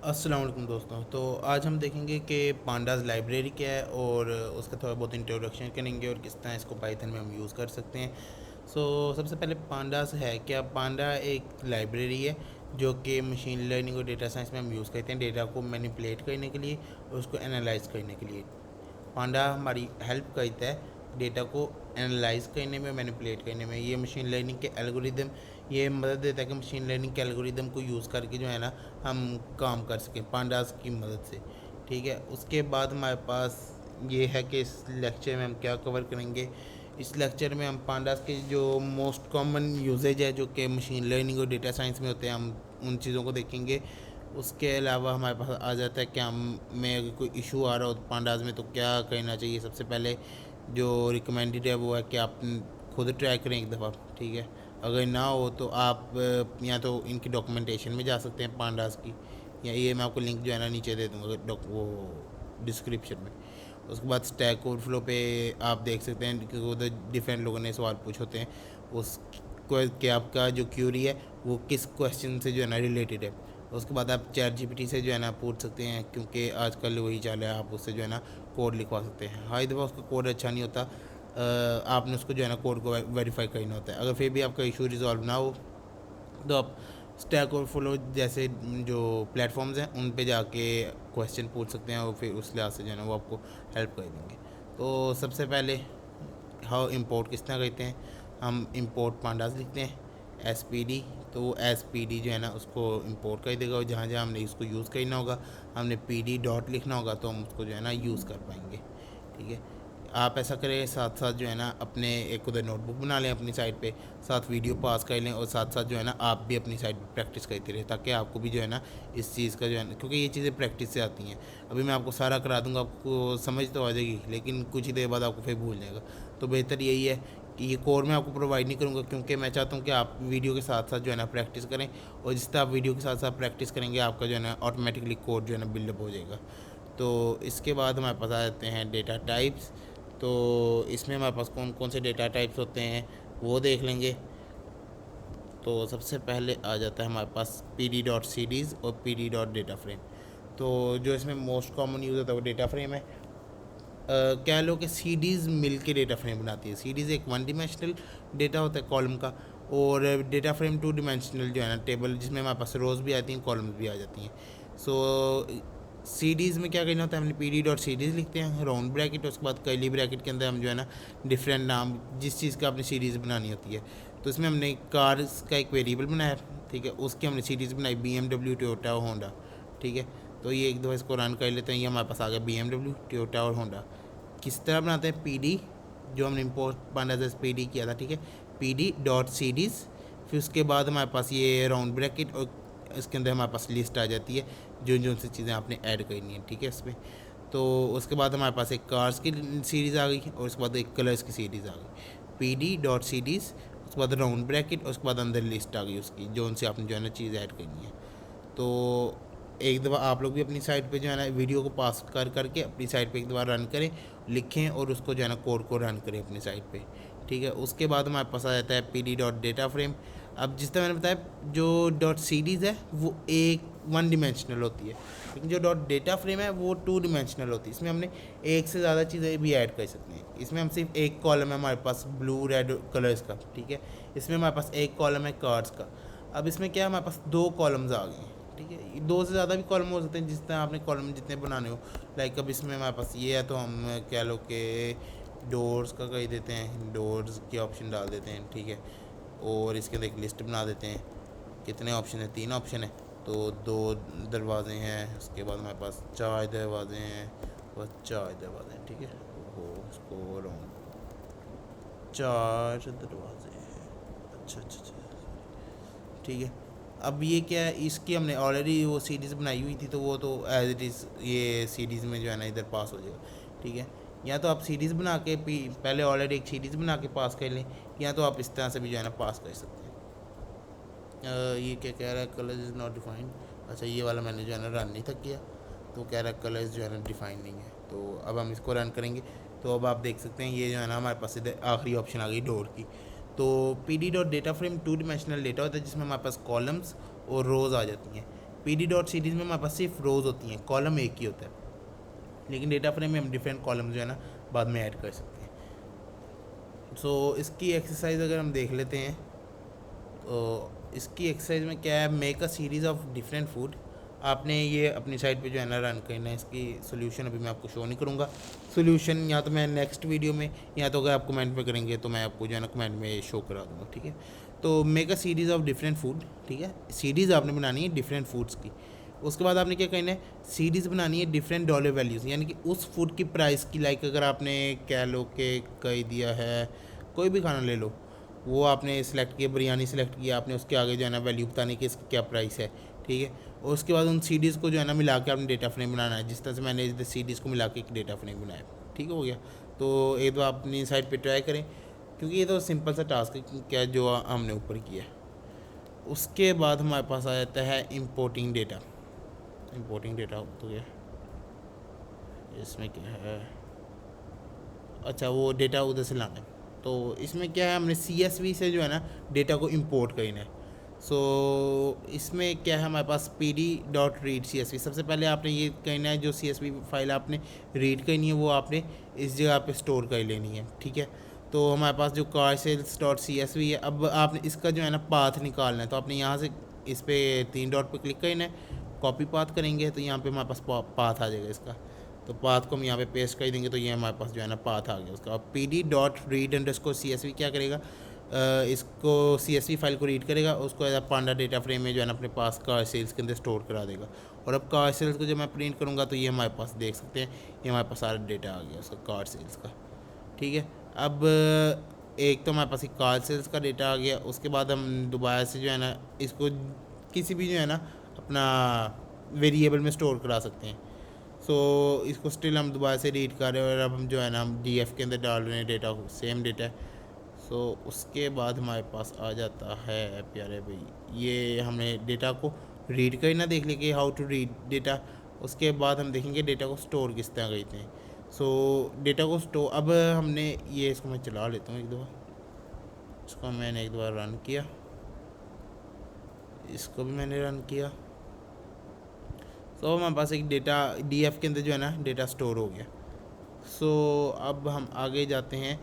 अस्सलाम वालेकुम दोस्तों। तो आज हम देखेंगे कि पांडास लाइब्रेरी क्या है और उसका थोड़ा बहुत इंट्रोडक्शन करेंगे और किस तरह इसको पाइथन में हम यूज़ कर सकते हैं। सबसे पहले पांडास है क्या? पांडा एक लाइब्रेरी है जो कि मशीन लर्निंग और डेटा साइंस में हम यूज़ करते हैं डेटा को मैनिपुलेट करने के लिए और उसको एनालाइज करने के लिए। पांडा हमारी हेल्प करता है डेटा को एनालाइज करने में, मैनिपुलेट करने में। ये मशीन लर्निंग के एल्गोरिदम ये मदद देता है कि मशीन लर्निंग के एल्गोरिदम को यूज़ करके जो है ना हम काम कर सकें पांडास की मदद से। ठीक है, उसके बाद हमारे पास ये है कि इस लेक्चर में हम क्या कवर करेंगे। इस लेक्चर में हम पांडास के जो मोस्ट कॉमन यूजेज है जो कि मशीन लर्निंग और डेटा साइंस में होते हैं, हम उन चीज़ों को देखेंगे। उसके अलावा हमारे पास आ जाता है कि हम में अगर कोई इशू आ रहा हो पांडास में तो क्या करना चाहिए। सबसे पहले जो रिकमेंडेड है वो है कि आप खुद ट्राई करें एक दफ़ा। ठीक है, अगर ना हो तो आप या तो इनकी डॉक्यूमेंटेशन में जा सकते हैं पांडास की, या ये मैं आपको लिंक जो है ना नीचे दे दूँगा वो डिस्क्रिप्शन में। उसके बाद स्टैक ओवरफ्लो पे आप देख सकते हैं कि उधर डिफरेंट लोगों ने सवाल पूछे होते हैं उस कि आपका जो क्यूरी है वो किस क्वेश्चन से जो है ना रिलेटेड है। उसके बाद आप चैट जीपीटी से जो है ना पूछ सकते हैं, क्योंकि आजकल वही चाल है, आप उससे जो है ना कोड लिखवा सकते हैं। हर दफ़ा उसका कोड अच्छा नहीं होता, आपने उसको जो है ना कोड को वेरीफाई करना होता है। अगर फिर भी आपका इशू रिजॉल्व ना हो तो आप स्टैक ओवरफ्लो जैसे जो प्लेटफॉर्म्स हैं उन पे जाके क्वेश्चन पूछ सकते हैं और फिर उस लिहाज से जो है ना वो आपको हेल्प कर देंगे। तो सबसे पहले हाउ इंपोर्ट किस तरह करते हैं, हम इंपोर्ट पांडास लिखते हैं एस तो वो एस जो है ना उसको इंपोर्ट कर देगा, और जहाँ जहाँ हमने इसको यूज़ करना होगा हमने पी डॉट लिखना होगा तो हम उसको जो है ना यूज़ कर पाएंगे। ठीक है, आप ऐसा करें, साथ साथ जो है ना अपने एक उधर नोटबुक बना लें अपनी साइड पे, साथ वीडियो पास कर लें और साथ साथ जो है ना आप भी अपनी साइड पे प्रैक्टिस करते रहे, ताकि आपको भी जो है ना इस चीज़ का जो है ना, क्योंकि ये चीज़ें प्रैक्टिस से आती हैं। अभी मैं आपको सारा करा दूंगा, आपको समझ तो आ जाएगी लेकिन कुछ ही देर बाद आपको फिर भूल जाएगा। तो बेहतर यही है कि ये कोड मैं आपको प्रोवाइड नहीं करूँगा, क्योंकि मैं चाहता हूँ कि आप वीडियो के साथ साथ जो है ना प्रैक्टिस करें, और जिस तरह आप वीडियो के साथ साथ प्रैक्टिस करेंगे आपका जो है ना ऑटोमेटिकली कोड जो है ना बिल्डअप हो जाएगा। तो इसके बाद हमारे पास आ जाते हैं डेटा टाइप्स। तो इसमें हमारे पास कौन कौन से डेटा टाइप्स होते हैं वो देख लेंगे। तो सबसे पहले आ जाता है हमारे पास पी डी डॉट सी डीज़ और P D dot data frame. तो जो इसमें मोस्ट कॉमन यूज़ होता है वो डेटा फ्रेम है। कह लो कि सी डीज़ मिल के डेटा फ्रेम बनाती है। सी डीज़ एक वन डिमेंशनल डेटा होता है कॉलम का, और डेटा फ्रेम टू डिमेंशनल जो है ना टेबल, जिसमें हमारे पास रोज़ भी आती हैं कॉलम्स भी आ जाती हैं। सो सी डीज़ में क्या करना होता है, हमने पी डी डॉट सी डीज़ लिखते हैं राउंड ब्रैकेट, उसके बाद कर्ली ब्रैकेट के अंदर हम जो है ना डिफरेंट नाम जिस चीज़ का अपनी सीरीज़ बनानी होती है। तो इसमें हमने कार्स का एक वेरिएबल बनाया, ठीक है, उसकी हमने सीरीज़ बनाई BMW टोयोटा होंडा। ठीक है, तो ये एक दफ़ा इसको रन कर लेते हैं। ये हमारे पास आ गया BMW टोयोटा और होंडा। किस तरह बनाते हैं PD, जो हमने इम्पोर्ट पांडा से PD किया था। ठीक है, PD डॉट सी डीज़, फिर उसके बाद हमारे पास ये राउंड ब्रैकेट और इसके अंदर हमारे पास लिस्ट आ जाती है जो जो सी चीज़ें आपने ऐड करनी है। ठीक है, इसमें तो उसके बाद हमारे पास एक कार्स की सीरीज़ आ गई और उसके बाद एक कलर्स की सीरीज़ आ गई। PD डॉट सी डीज़, उसके बाद राउंड ब्रैकेट और उसके बाद अंदर लिस्ट आ गई उसकी जो उनसे आपने जो है ना चीज़ ऐड करनी है। तो एक दफ़ा आप लोग भी अपनी साइट पे जो है ना वीडियो को पास कर करके अपनी साइट पे एक दफ़ा रन करें, लिखें और उसको जो है ना कोड को रन करें अपनी साइट पे। ठीक है, उसके बाद हमारे पास आ जाता है P D dot data frame. अब जिस तरह मैंने बताया जो डॉट सी डीज़ है वो एक वन डिमेंशनल होती है, लेकिन जो डॉट डेटा फ्रेम है वो टू डिमेंशनल होती है। इसमें हमने एक से ज़्यादा चीज़ें भी ऐड कर सकते हैं। इसमें हम सिर्फ एक कॉलम है हमारे पास ब्लू रेड कलर्स का। ठीक है, इसमें हमारे पास एक कॉलम है कार्ड्स का। अब इसमें क्या है, हमारे पास दो कॉलम्स आ गए हैं। ठीक है, दो से ज़्यादा भी कॉलम हो सकते हैं जिस तरह आपने कॉलम जितने बनाने हो। लाइक अब इसमें हमारे पास ये है तो हम कह लो कि डोर्स का कह देते हैं, डोर्स के ऑप्शन डाल देते हैं। ठीक है, और इसके अंदर एक लिस्ट बना देते हैं। कितने ऑप्शन है, 3 ऑप्शन है, तो 2 दरवाजे हैं। उसके बाद हमारे पास 4 दरवाजे हैं, बस 4 दरवाजे हैं। ठीक है, वो उसको राउंड 4 दरवाजे हैं। अच्छा अच्छा अच्छा, ठीक है। अब ये क्या है, इसकी हमने ऑलरेडी वो सीरीज़ बनाई हुई थी तो वो तो एज इट इज़ ये सीरीज़ में जो है ना इधर पास हो जाएगा। ठीक है, या तो आप सीरीज़ बना के पहले ऑलरेडी एक सीरीज़ बना के पास कर लें, या तो आप इस तरह से भी जो है ना पास कर सकते हैं। ये क्या कह रहा है, कलर इज़ नॉट डिफाइंड। अच्छा, ये वाला मैंने जो है ना रन नहीं था किया, तो कह रहा है कलर्स जो है ना डिफाइंड नहीं है। तो अब हम इसको रन करेंगे तो अब आप देख सकते हैं ये जो है ना हमारे पास इधर आखिरी ऑप्शन आ गई डोर की। तो P D dot data frame two dimensional data होता है जिसमें हमारे पास कॉलम्स और रोज़ आ जाती हैं। PD डॉट सीरीज में हमारे पास सिर्फ रोज़ होती हैं, कॉलम एक ही होता है, लेकिन डेटा फ्रेम में हम डिफरेंट कॉलम जो है ना बाद में ऐड कर सकते हैं। सो इसकी एक्सरसाइज अगर हम देख लेते हैं तो इसकी एक्सरसाइज में क्या है, make a series of different food. आपने ये अपनी साइट पे जो है ना रन करना है। इसकी सोल्यूशन अभी मैं आपको शो नहीं करूँगा, सोल्यूशन या तो मैं नेक्स्ट वीडियो में, या तो अगर आप कमेंट में करेंगे तो मैं आपको जो है ना कमेंट में शो करा दूँगा, ठीक है। तो make a series of different food, ठीक है, सीरीज़ आपने बनानी है डिफरेंट फूड्स की। उसके बाद आपने क्या करना है, सीरीज़ बनानी है डिफरेंट डॉलर वैल्यूज़, यानी कि उस फूड की प्राइस की। लाइक अगर आपने कह लो कि कह दिया है कोई भी खाना ले लो, वो आपने सेलेक्ट किया, बिरयानी सेलेक्ट किया आपने, उसके आगे जो है ना वैल्यू बताने की इसकी क्या प्राइस है, ठीक है। और उसके बाद उन सीडीज़ को जो है ना मिला के आपने डेटा फ्रेम बनाना है, जिस तरह से मैंने इस सीडीज़ को मिला के एक डेटा फ्रेम बनाया, ठीक हो गया। तो एक बार अपनी साइट पे ट्राई करें, क्योंकि ये तो सिंपल सा टास्क है क्या जो हमने ऊपर किया है। उसके बाद हमारे पास आ जाता है इम्पोर्टिंग डेटा। इम्पोर्टिंग डेटा तो गया, इसमें क्या है, अच्छा वो डेटा उधर से लाना है। तो इसमें क्या है, हमने CSV से जो है ना डेटा को इंपोर्ट करना है। सो इसमें क्या है, हमारे पास PD डॉट रीड CSV। सबसे पहले आपने ये करना है, जो CSV फाइल आपने रीड करनी है वो आपने इस जगह पे स्टोर कर लेनी है, ठीक है। तो हमारे पास जो कार सेल्स डॉट CSV है, अब आपने इसका जो है ना पाथ निकालना है। तो आपने यहाँ से इस पर 3 डॉट पर क्लिक करना है, कॉपी पाथ करेंगे तो यहाँ पे हमारे पास पाथ आ जाएगा इसका। तो पाथ को हम यहाँ पे पेस्ट कर देंगे तो ये हमारे पास जो है ना पाथ आ गया उसका। अब PD dot read underscore CSV क्या करेगा, इसको CSV फाइल को रीड करेगा, उसको एज पांडा डेटा फ्रेम में जो है ना अपने पास कार सेल्स के अंदर स्टोर करा देगा। और अब कार सेल्स को जब मैं प्रिंट करूँगा तो ये हमारे पास देख सकते हैं, ये हमारे पास सारा डेटा आ गया उसका कार सेल्स का, ठीक है। अब एक तो हमारे पास एक कार सेल्स का डेटा आ गया। उसके बाद हम दोबारा से जो है ना इसको किसी भी जो है ना अपना वेरिएबल में स्टोर करा सकते हैं। सो इसको स्टिल हम दोबारा से रीड कर रहे हैं, और अब हम जो है ना हम DF के अंदर डाल रहे हैं डेटा को, सेम डेटा है। सो उसके बाद हमारे पास आ जाता है प्यारे भाई, ये हमने डेटा को रीड करना देख लेंगे, हाउ टू रीड डेटा। उसके बाद हम देखेंगे डेटा को स्टोर किस तरह करते हैं। सो डेटा को स्टोर, अब हमने ये, इसको मैं चला लेता हूँ एक दो बार, इसको मैंने एक दो बार रन किया, इसको भी मैंने रन किया। तो हमारे पास एक डेटा DF के अंदर जो है ना डेटा स्टोर हो गया। सो अब हम आगे जाते हैं।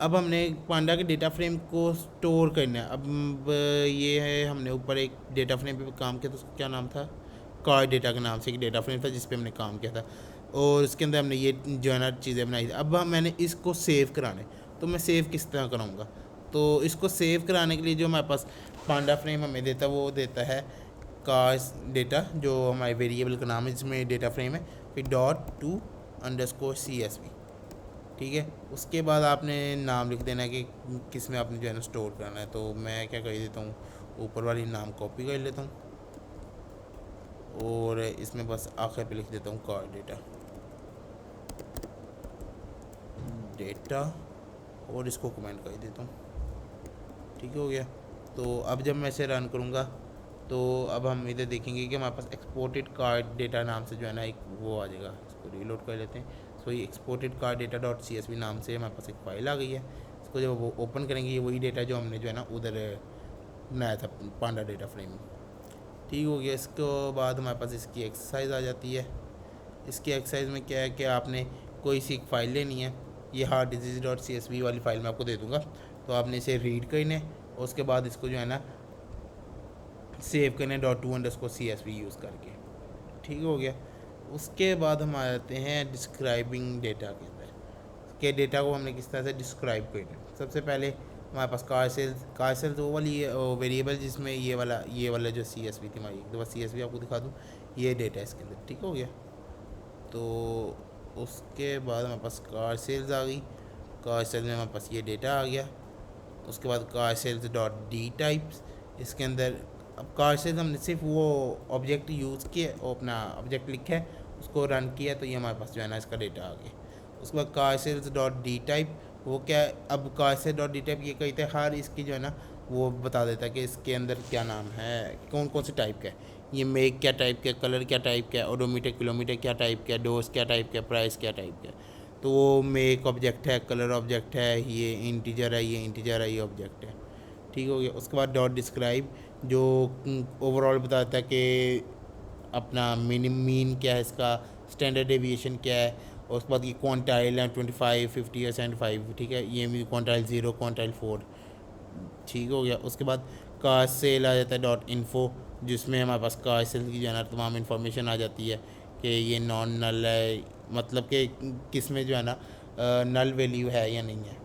अब हमने पांडा के डेटा फ्रेम को स्टोर करना है। अब ये है, हमने ऊपर एक डेटा फ्रेम पे काम किया था, उसका क्या नाम था, कार डेटा के नाम से एक डेटा फ्रेम था जिस पे हमने काम किया था, और उसके अंदर हमने ये जो है ना चीज़ें बनाई थी। अब मैंने इसको सेव कराने, तो मैं सेव किस तरह कराऊँगा। तो इसको सेव कराने के लिए जो हमारे पास पांडा फ्रेम हमें देता है, वो देता है कार्स डेटा, जो हमारे वेरिएबल का नाम है जिसमें डेटा फ्रेम है, फिर .to_CSV, ठीक है। उसके बाद आपने नाम लिख देना है कि किस में आपने जो है ना स्टोर करना है। तो मैं क्या कर देता हूँ, ऊपर वाली नाम कॉपी कर लेता हूँ और इसमें बस आखिर पे लिख देता हूँ कार डेटा और इसको कमेंट कर देता हूँ, ठीक हो गया। तो अब जब मैं इसे रन करूँगा तो अब हम इधर देखेंगे कि हमारे पास एक्सपोर्टेड कार्ड डेटा नाम से जो है ना एक वो आ जाएगा। इसको रीलोड कर लेते हैं। सो ये exported card data dot CSV नाम से हमारे पास एक फ़ाइल आ गई है। इसको जब वो ओपन करेंगे, ये वही डेटा जो हमने जो है ना उधर बनाया था पांडा डेटा फ्रेम में, ठीक हो गया। इसके बाद हमारे पास इसकी एक्सरसाइज आ जाती है। इसकी एक्सरसाइज में क्या है कि आपने कोई सी एक फ़ाइल लेनी है, ये हार्ट डिजीज डॉट CSV वाली फ़ाइल मैं आपको दे दूँगा। तो आपने इसे रीड करना है और उसके बाद इसको जो है ना सेव करने .to_CSV यूज़ करके, ठीक हो गया। उसके बाद हम आ जाते हैं डिस्क्राइबिंग डेटा के अंदर, के डेटा को हमने किस तरह से डिस्क्राइब करना है। सबसे पहले हमारे पास कार सेल्स वो वाली वेरिएबल जिसमें ये वाला जो CSV थी हमारी, एक दफ़ा CSV आपको दिखा दूँ, ये डेटा इसके अंदर, ठीक हो गया। तो उसके बाद हमारे पास कार सेल्स आ गई, कार सेल्स में हमारे पास ये डेटा आ गया। उसके बाद car sales dot D types, इसके अंदर अब कार सेल्स हमने सिर्फ वो ऑब्जेक्ट यूज़ किया और अपना ऑब्जेक्ट लिखा है, उसको रन किया, तो ये हमारे पास जो है ना इसका डेटा आ गया। उसके बाद car sales dot D type, वो क्या है, अब car sales dot D type ये कहते हैं हर इसकी जो है ना वो बता देता है कि इसके अंदर क्या नाम है, कौन कौन से टाइप का है, ये मेक क्या टाइप का, कलर क्या टाइप का, ओडोमीटर किलोमीटर क्या टाइप का, डोज क्या टाइप का, प्राइस क्या टाइप का। तो वो मेक ऑब्जेक्ट है, कलर ऑब्जेक्ट है, ये इंटीजर है, ये इंटीजर है, ये ऑब्जेक्ट है, ठीक हो गया। उसके बाद डॉट डिस्क्राइब जो ओवरऑल बताता है कि अपना मीन क्या है इसका, स्टैंडर्ड डेविएशन क्या है, और उसके बाद ये क्वांटाइल है 25, 50 या 75, ठीक है, ये भी क्वांटाइल 0, क्वांटाइल 4, ठीक हो गया। उसके बाद कार सेल आ जाता है डॉट इन्फो, जिसमें हमारे पास कार सेल की जो है ना तमाम इन्फॉर्मेशन आ जाती है कि ये नॉन नल है, मतलब कि किस में जो है ना नल वैल्यू है या नहीं है।